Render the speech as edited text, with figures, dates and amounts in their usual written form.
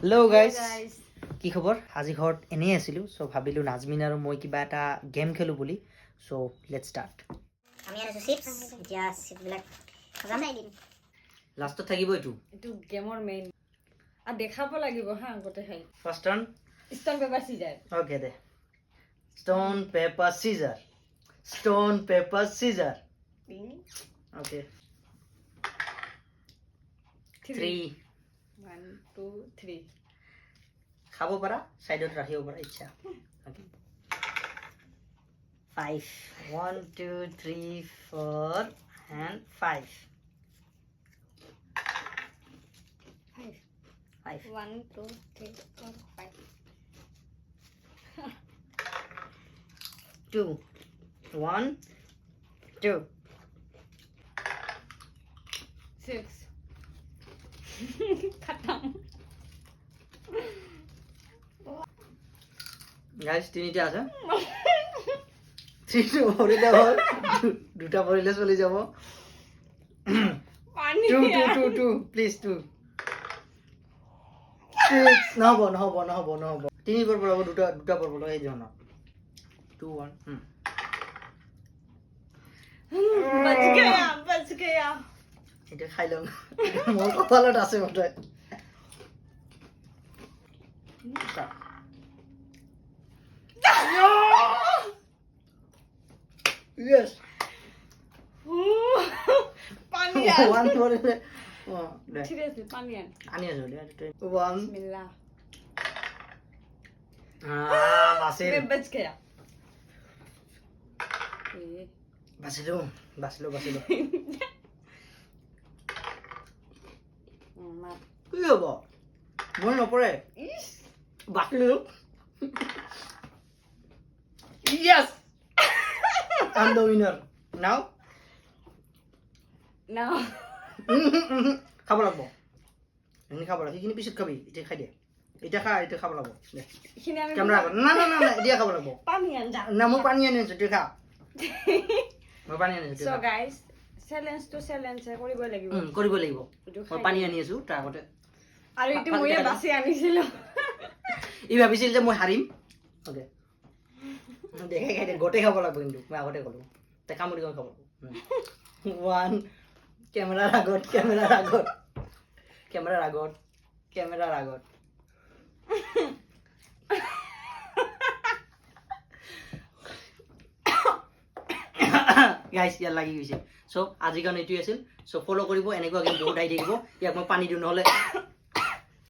Hello guys. কি খবৰ? আজি ঘৰত এনেই আছিলো সো ভাবিলো নাজমিন আৰু মই কিবা এটা গেম খেলো বুলি সো লেটস ষ্টাৰ্ট আমি আনিছো চিপছ এতিয়া চিপছবিলাক খজাম নাই দিম লাষ্টত থাকিব এইটো গেমৰ মেইন আর দেখাব লাগিব হা আগতে খাই first turn stone paper scissor okay দে stone paper scissor stone paper scissor okay 3 1 2 3 খাব পাৰা সাইডত ৰাখিব পাৰা ইচ্ছা ওকে 5 1 2 3 4 and 5 5 1 2 3 4 5 2 1 2 6 खत्म গাইস তিনিটা আছে তিনিটা ভৰিলে হ'ল দুটা ভৰিলে চলি যাব पानी 2 2 2 2 প্লিজ 2 নহব তিনি বাৰ পৰাব দুটা পৰব এই জন 2 1 बच गया এটা খাই লম মোৰ কপালত আছে মতে Yes. पानी One more. Oh, सीरियसली पानी Ani aso dia. One. बिस्मिल्लाह Basil. मैं बच गया Basilo. मार কি হ'ব মই নপৰে বাকলো Yes. I'm the winner. Now? ना খাব লাগব এনে খাব লাগে সেইখিনি পিছত খাবি এটা খাই দে এটা খা এটা খাব লাগব দে इखिनि আমি কেমেৰা না দিয়া খাব লাগব पानी আনজা না মই পানী আনি আছো তুই খা মই পানী আনি আছো so guys challenge two challenge কৰিব লাগিব কৰিব লাগিব এইটো মই পানী আনি আছো তাৰ আগতে আৰু ইটো মইয়ে বাছি আনিছিলো ই ভাবিছিল যে মই হাৰিম ওকে দেখাই খাই দে গোটেই খাব লাগব কিন্তু মই আগতে ক'লো তে কামুৰি খাব লাগব 1 কেমেৰাৰ আগত গাইস ইয়াৰ লাগি গৈছে সো আজি কাৰণে এইটোৱে আছিল সো ফলো কৰিব এনেকুৱা গেম বহুত আহি থাকিব ইয়াক মই পানী দিওঁ নহ'লে